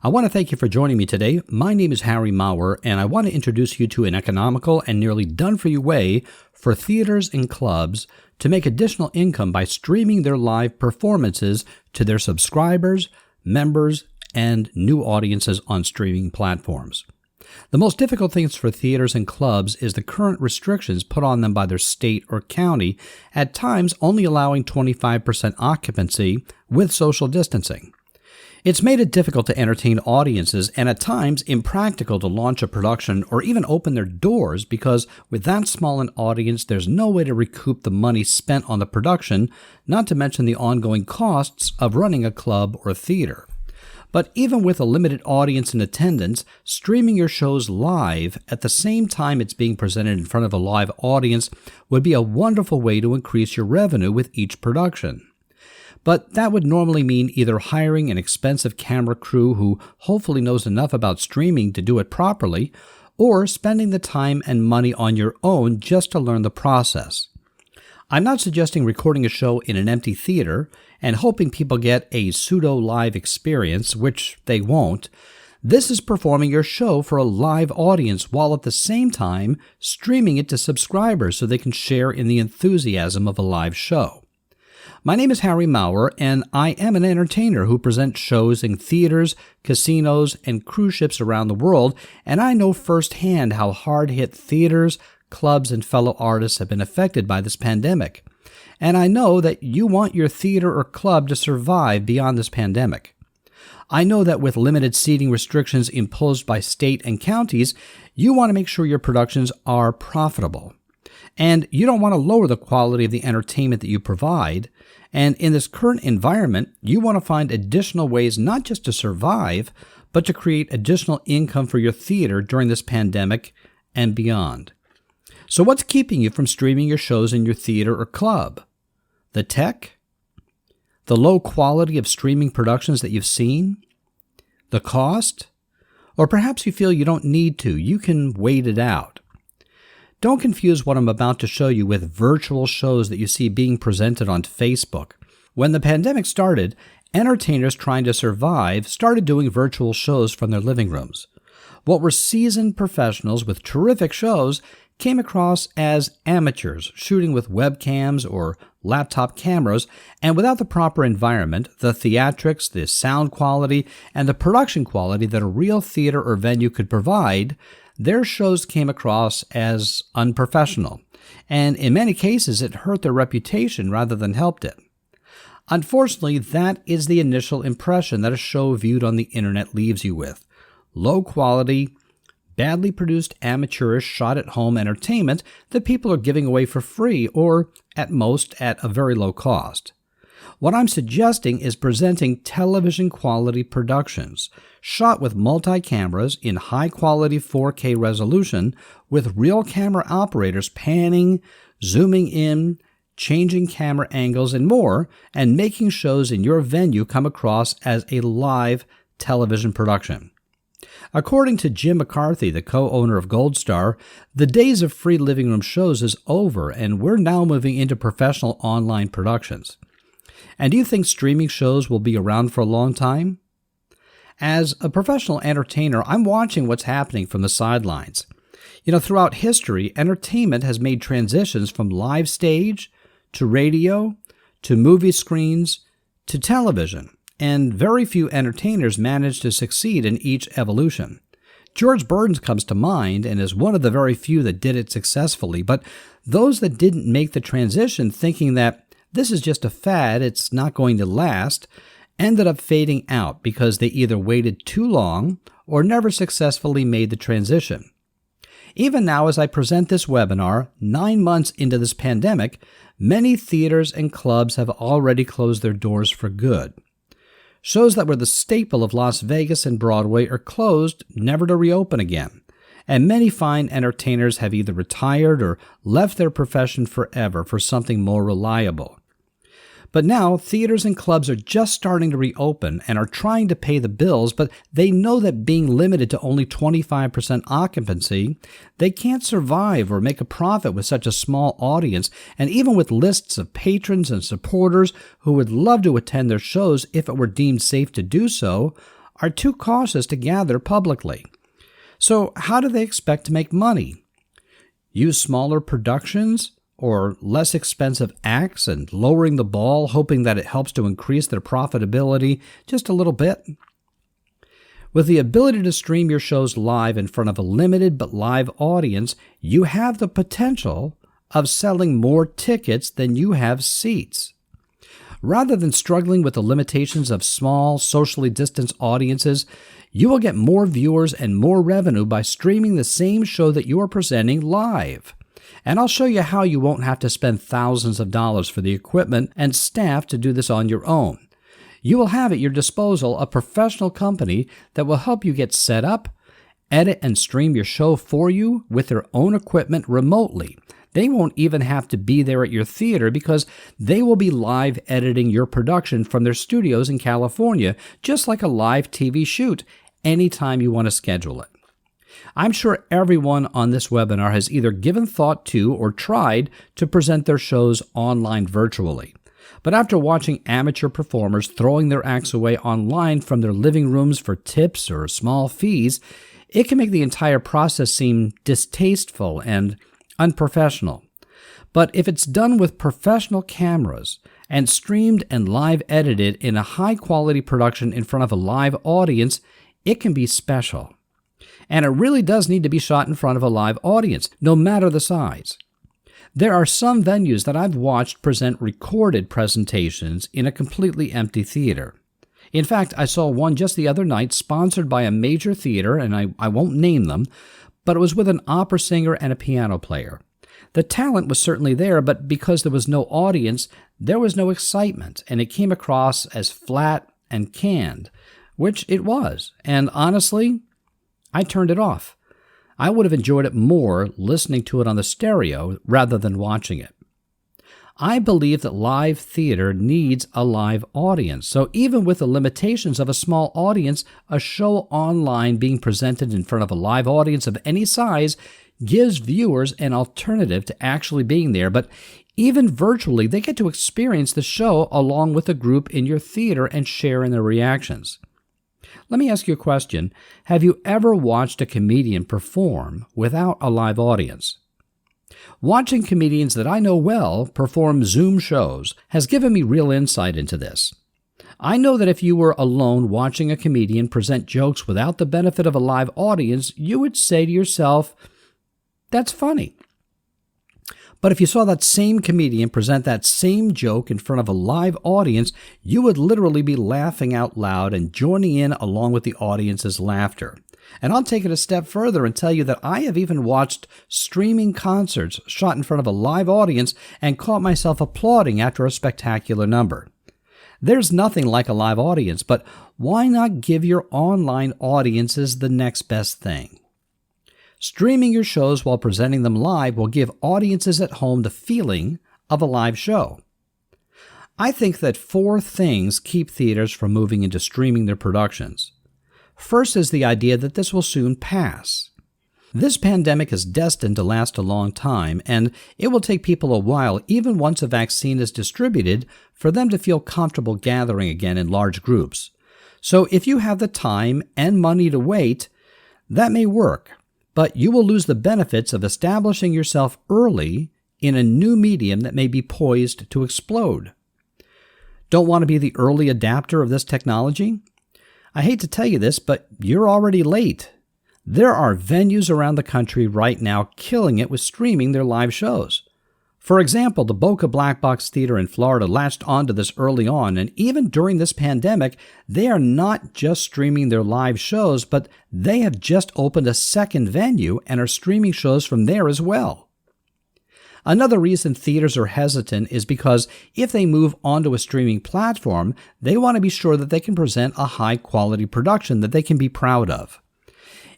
I want to thank you for joining me today. My name is Harry Maurer, and I want to introduce you to an economical and nearly done-for-you way for theaters and clubs to make additional income by streaming their live performances to their subscribers, members, and new audiences on streaming platforms. The most difficult things for theaters and clubs is the current restrictions put on them by their state or county, at times only allowing 25% occupancy with social distancing. It's made it difficult to entertain audiences and at times impractical to launch a production or even open their doors because with that small an audience, there's no way to recoup the money spent on the production, not to mention the ongoing costs of running a club or theater. But even with a limited audience in attendance, streaming your shows live at the same time it's being presented in front of a live audience would be a wonderful way to increase your revenue with each production. But that would normally mean either hiring an expensive camera crew who hopefully knows enough about streaming to do it properly, or spending the time and money on your own just to learn the process. I'm not suggesting recording a show in an empty theater and hoping people get a pseudo-live experience, which they won't. This is performing your show for a live audience while at the same time streaming it to subscribers so they can share in the enthusiasm of a live show. My name is Harry Maurer, and I am an entertainer who presents shows in theaters, casinos, and cruise ships around the world, and I know firsthand how hard-hit theaters, clubs, and fellow artists have been affected by this pandemic. And I know that you want your theater or club to survive beyond this pandemic. I know that with limited seating restrictions imposed by state and counties, you want to make sure your productions are profitable. And you don't want to lower the quality of the entertainment that you provide. And in this current environment, you want to find additional ways not just to survive, but to create additional income for your theater during this pandemic and beyond. So what's keeping you from streaming your shows in your theater or club? The tech? The low quality of streaming productions that you've seen? The cost? Or perhaps you feel you don't need to. You can wait it out. Don't confuse what I'm about to show you with virtual shows that you see being presented on Facebook. When the pandemic started, entertainers trying to survive started doing virtual shows from their living rooms. What were seasoned professionals with terrific shows came across as amateurs shooting with webcams or laptop cameras, and without the proper environment, the theatrics, the sound quality, and the production quality that a real theater or venue could provide, their shows came across as unprofessional, and in many cases it hurt their reputation rather than helped it. Unfortunately, that is the initial impression that a show viewed on the internet leaves you with. Low quality, badly produced amateurish shot-at-home entertainment that people are giving away for free or, at most, at a very low cost. What I'm suggesting is presenting television-quality productions, shot with multi-cameras in high-quality 4K resolution with real camera operators panning, zooming in, changing camera angles, and more, and making shows in your venue come across as a live television production. According to Jim McCarthy, the co-owner of Gold Star, the days of free living room shows is over, and we're now moving into professional online productions. And do you think streaming shows will be around for a long time? As a professional entertainer, I'm watching what's happening from the sidelines. Throughout history, entertainment has made transitions from live stage to radio to movie screens to television, and very few entertainers manage to succeed in each evolution. George Burns comes to mind and is one of the very few that did it successfully, but those that didn't make the transition thinking that this is just a fad, it's not going to last, ended up fading out because they either waited too long or never successfully made the transition. Even now, as I present this webinar, 9 months into this pandemic, many theaters and clubs have already closed their doors for good. Shows that were the staple of Las Vegas and Broadway are closed, never to reopen again. And many fine entertainers have either retired or left their profession forever for something more reliable. But now, theaters and clubs are just starting to reopen and are trying to pay the bills, but they know that being limited to only 25% occupancy, they can't survive or make a profit with such a small audience, and even with lists of patrons and supporters who would love to attend their shows if it were deemed safe to do so, are too cautious to gather publicly. So how do they expect to make money? Use smaller productions or less expensive acts and lowering the ball, hoping that it helps to increase their profitability just a little bit? With the ability to stream your shows live in front of a limited but live audience, you have the potential of selling more tickets than you have seats. Rather than struggling with the limitations of small, socially distanced audiences, you will get more viewers and more revenue by streaming the same show that you are presenting live. And I'll show you how you won't have to spend thousands of dollars for the equipment and staff to do this on your own. You will have at your disposal a professional company that will help you get set up, edit and stream your show for you with their own equipment remotely. They won't even have to be there at your theater because they will be live editing your production from their studios in California, just like a live TV shoot, anytime you want to schedule it. I'm sure everyone on this webinar has either given thought to or tried to present their shows online virtually. But after watching amateur performers throwing their acts away online from their living rooms for tips or small fees, it can make the entire process seem distasteful and unprofessional. But if it's done with professional cameras and streamed and live edited in a high-quality production in front of a live audience, it can be special. And it really does need to be shot in front of a live audience, no matter the size. There are some venues that I've watched present recorded presentations in a completely empty theater. In fact, I saw one just the other night sponsored by a major theater, and I won't name them, but it was with an opera singer and a piano player. The talent was certainly there, but because there was no audience, there was no excitement, and it came across as flat and canned, which it was. And honestly, I turned it off. I would have enjoyed it more listening to it on the stereo rather than watching it. I believe that live theater needs a live audience, so even with the limitations of a small audience, a show online being presented in front of a live audience of any size gives viewers an alternative to actually being there, but even virtually, they get to experience the show along with a group in your theater and share in their reactions. Let me ask you a question. Have you ever watched a comedian perform without a live audience? Watching comedians that I know well perform Zoom shows has given me real insight into this. I know that if you were alone watching a comedian present jokes without the benefit of a live audience, you would say to yourself, "That's funny." But if you saw that same comedian present that same joke in front of a live audience, you would literally be laughing out loud and joining in along with the audience's laughter. And I'll take it a step further and tell you that I have even watched streaming concerts shot in front of a live audience and caught myself applauding after a spectacular number. There's nothing like a live audience, but why not give your online audiences the next best thing? Streaming your shows while presenting them live will give audiences at home the feeling of a live show. I think that 4 things keep theaters from moving into streaming their productions. First is the idea that this will soon pass. This pandemic is destined to last a long time, and it will take people a while, even once a vaccine is distributed, for them to feel comfortable gathering again in large groups. So if you have the time and money to wait, that may work, but you will lose the benefits of establishing yourself early in a new medium that may be poised to explode. Don't want to be the early adapter of this technology? I hate to tell you this, but you're already late. There are venues around the country right now killing it with streaming their live shows. For example, the Boca Black Box Theater in Florida latched onto this early on, and even during this pandemic, they are not just streaming their live shows, but they have just opened a second venue and are streaming shows from there as well. Another reason theaters are hesitant is because if they move onto a streaming platform, they want to be sure that they can present a high-quality production that they can be proud of.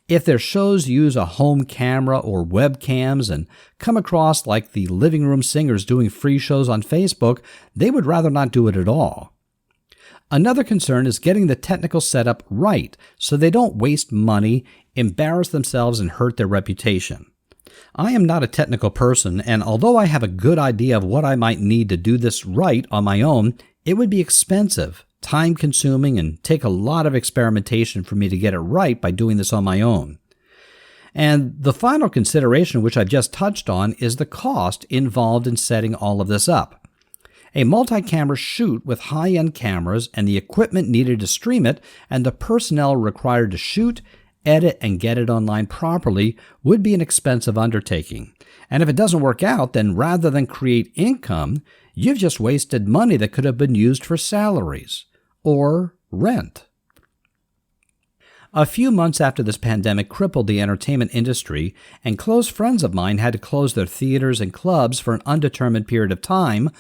If their shows use a home camera or webcams and come across like the living room singers doing free shows on Facebook, they would rather not do it at all. Another concern is getting the technical setup right so they don't waste money, embarrass themselves, and hurt their reputation. I am not a technical person, and although I have a good idea of what I might need to do this right on my own, it would be expensive time-consuming and take a lot of experimentation for me to get it right by doing this on my own. And the final consideration, which I've just touched on, is the cost involved in setting all of this up. A multi-camera shoot with high-end cameras and the equipment needed to stream it and the personnel required to shoot, edit, and get it online properly would be an expensive undertaking. And if it doesn't work out, then rather than create income, you've just wasted money that could have been used for salaries or rent. A few months after this pandemic crippled the entertainment industry, and close friends of mine had to close their theaters and clubs for an undetermined period of time,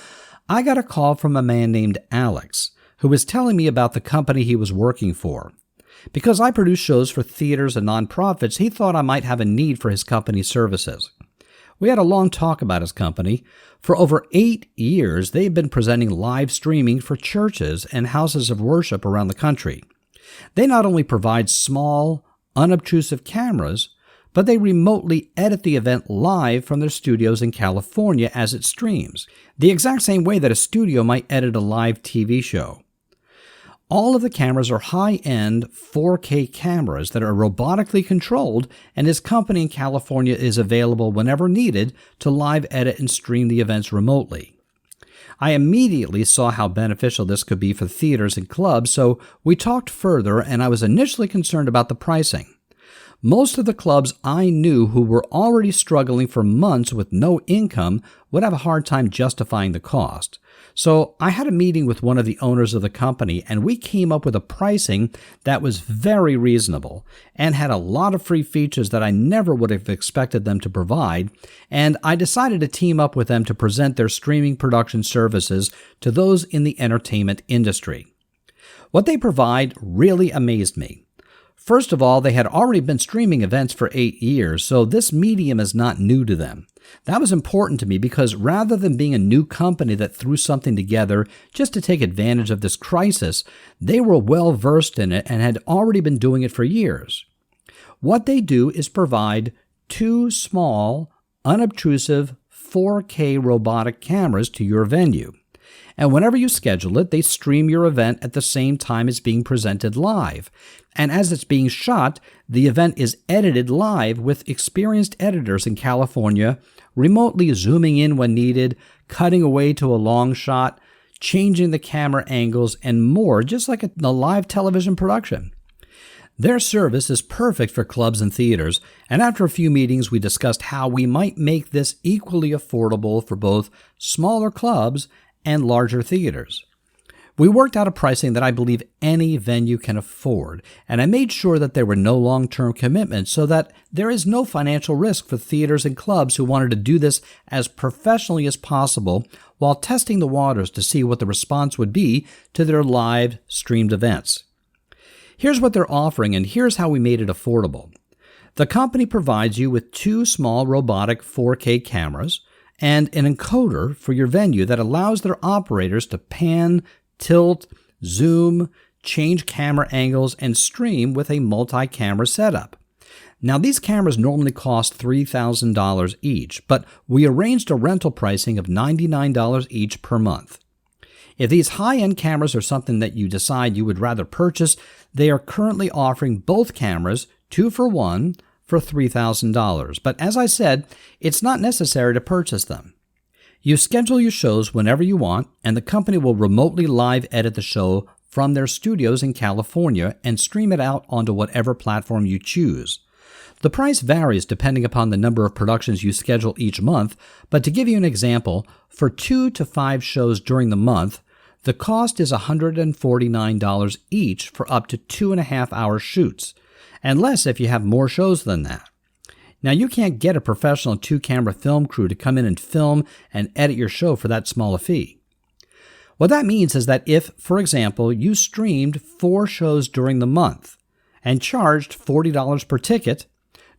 I got a call from a man named Alex, who was telling me about the company he was working for. Because I produce shows for theaters and nonprofits, he thought I might have a need for his company's services. We had a long talk about his company. For over 8 years, they've been presenting live streaming for churches and houses of worship around the country. They not only provide small, unobtrusive cameras, but they remotely edit the event live from their studios in California as it streams, the exact same way that a studio might edit a live TV show. All of the cameras are high-end 4K cameras that are robotically controlled, and his company in California is available whenever needed to live edit and stream the events remotely. I immediately saw how beneficial this could be for theaters and clubs, so we talked further, and I was initially concerned about the pricing. Most of the clubs I knew who were already struggling for months with no income would have a hard time justifying the cost. So I had a meeting with one of the owners of the company, and we came up with a pricing that was very reasonable and had a lot of free features that I never would have expected them to provide, and I decided to team up with them to present their streaming production services to those in the entertainment industry. What they provide really amazed me. First of all, they had already been streaming events for 8 years, so this medium is not new to them. That was important to me because rather than being a new company that threw something together just to take advantage of this crisis, they were well versed in it and had already been doing it for years. What they do is provide 2 small, unobtrusive 4K robotic cameras to your venue. And whenever you schedule it, they stream your event at the same time it's being presented live. And as it's being shot, the event is edited live with experienced editors in California, remotely zooming in when needed, cutting away to a long shot, changing the camera angles, and more, just like a live television production. Their service is perfect for clubs and theaters, and after a few meetings, we discussed how we might make this equally affordable for both smaller clubs and larger theaters. We worked out a pricing that I believe any venue can afford, and I made sure that there were no long-term commitments so that there is no financial risk for theaters and clubs who wanted to do this as professionally as possible while testing the waters to see what the response would be to their live streamed events. Here's what they're offering, and here's how we made it affordable. The company provides you with 2 small robotic 4K cameras and an encoder for your venue that allows their operators to pan, tilt, zoom, change camera angles, and stream with a multi-camera setup. Now, these cameras normally cost $3,000 each, but we arranged a rental pricing of $99 each per month. If these high-end cameras are something that you decide you would rather purchase, they are currently offering both cameras 2 for 1 for $3,000. But as I said, it's not necessary to purchase them. You schedule your shows whenever you want, and the company will remotely live edit the show from their studios in California and stream it out onto whatever platform you choose. The price varies depending upon the number of productions you schedule each month, but to give you an example, for 2 to 5 shows during the month, the cost is $149 each for up to 2.5-hour shoots, and less if you have more shows than that. Now, you can't get a professional 2-camera film crew to come in and film and edit your show for that small a fee. What that means is that if, for example, you streamed 4 shows during the month and charged $40 per ticket,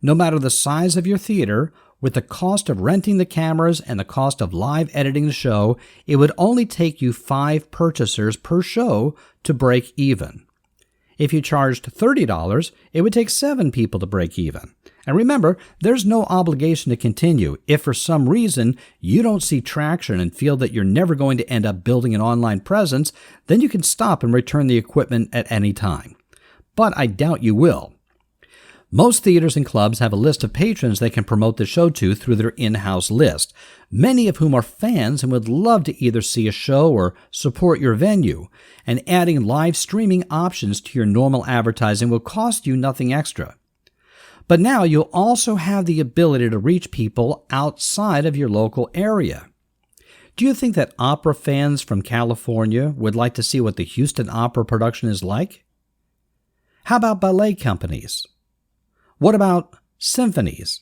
no matter the size of your theater, with the cost of renting the cameras and the cost of live editing the show, it would only take you 5 purchasers per show to break even. If you charged $30, it would take 7 people to break even. And remember, there's no obligation to continue. If for some reason you don't see traction and feel that you're never going to end up building an online presence, then you can stop and return the equipment at any time. But I doubt you will. Most theaters and clubs have a list of patrons they can promote the show to through their in-house list, many of whom are fans and would love to either see a show or support your venue. And adding live streaming options to your normal advertising will cost you nothing extra. But now you'll also have the ability to reach people outside of your local area. Do you think that opera fans from California would like to see what the Houston Opera production is like? How about ballet companies? What about symphonies?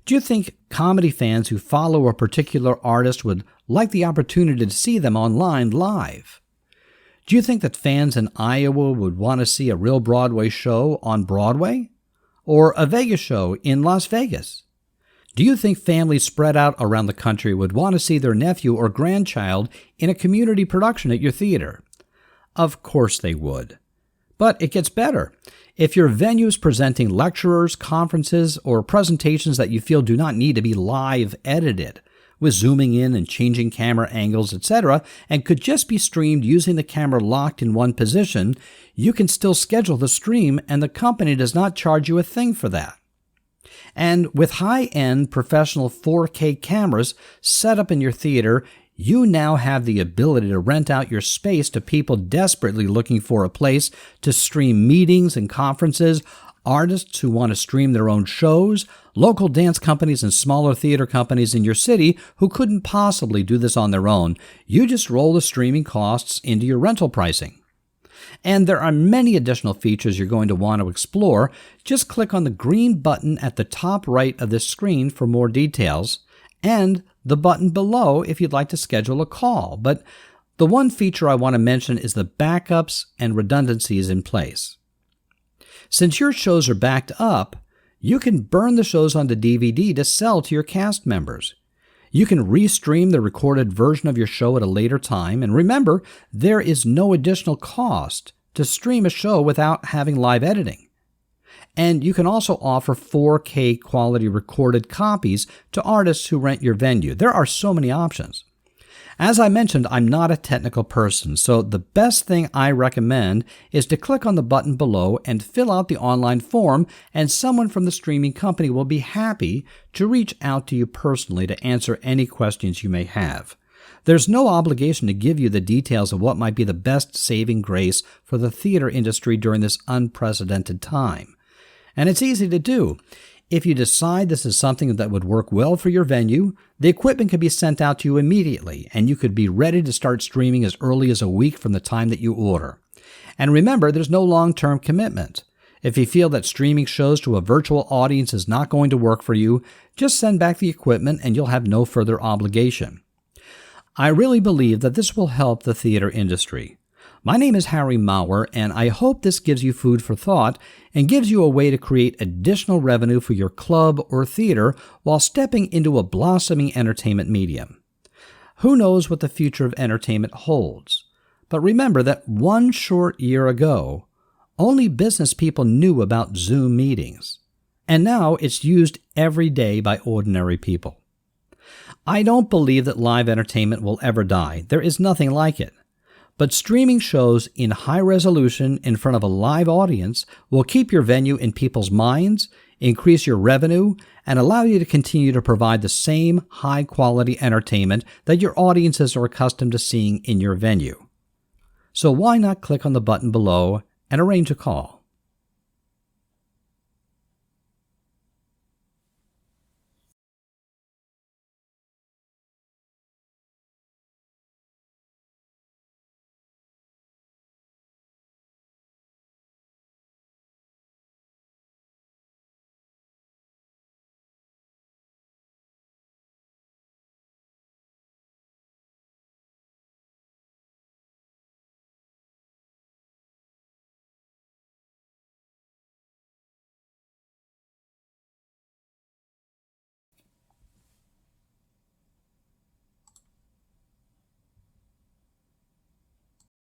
Do you think comedy fans who follow a particular artist would like the opportunity to see them online live? Do you think that fans in Iowa would want to see a real Broadway show on Broadway? Or a Vegas show in Las Vegas? Do you think families spread out around the country would want to see their nephew or grandchild in a community production at your theater? Of course they would. But it gets better. If your venue is presenting lecturers, conferences, or presentations that you feel do not need to be live edited, with zooming in and changing camera angles, etc., and could just be streamed using the camera locked in one position, you can still schedule the stream and the company does not charge you a thing for that. And with high-end professional 4K cameras set up in your theater, you now have the ability to rent out your space to people desperately looking for a place to stream meetings and conferences, artists who want to stream their own shows, local dance companies and smaller theater companies in your city who couldn't possibly do this on their own. You just roll the streaming costs into your rental pricing. And there are many additional features you're going to want to explore. Just click on the green button at the top right of this screen for more details, and the button below if you'd like to schedule a call. But the one feature I want to mention is the backups and redundancies in place. Since your shows are backed up, you can burn the shows onto DVD to sell to your cast members. You can restream the recorded version of your show at a later time, and remember, there is no additional cost to stream a show without having live editing. And you can also offer 4K quality recorded copies to artists who rent your venue. There are so many options. As I mentioned, I'm not a technical person, so the best thing I recommend is to click on the button below and fill out the online form, and someone from the streaming company will be happy to reach out to you personally to answer any questions you may have. There's no obligation to give you the details of what might be the best saving grace for the theater industry during this unprecedented time. And it's easy to do. If you decide this is something that would work well for your venue, the equipment can be sent out to you immediately, and you could be ready to start streaming as early as a week from the time that you order. And remember, there's no long-term commitment. If you feel that streaming shows to a virtual audience is not going to work for you, just send back the equipment and you'll have no further obligation. I really believe that this will help the theater industry. My name is Harry Maurer, and I hope this gives you food for thought and gives you a way to create additional revenue for your club or theater while stepping into a blossoming entertainment medium. Who knows what the future of entertainment holds? But remember that one short year ago, only business people knew about Zoom meetings, and now it's used every day by ordinary people. I don't believe that live entertainment will ever die. There is nothing like it. But streaming shows in high resolution in front of a live audience will keep your venue in people's minds, increase your revenue, and allow you to continue to provide the same high-quality entertainment that your audiences are accustomed to seeing in your venue. So why not click on the button below and arrange a call?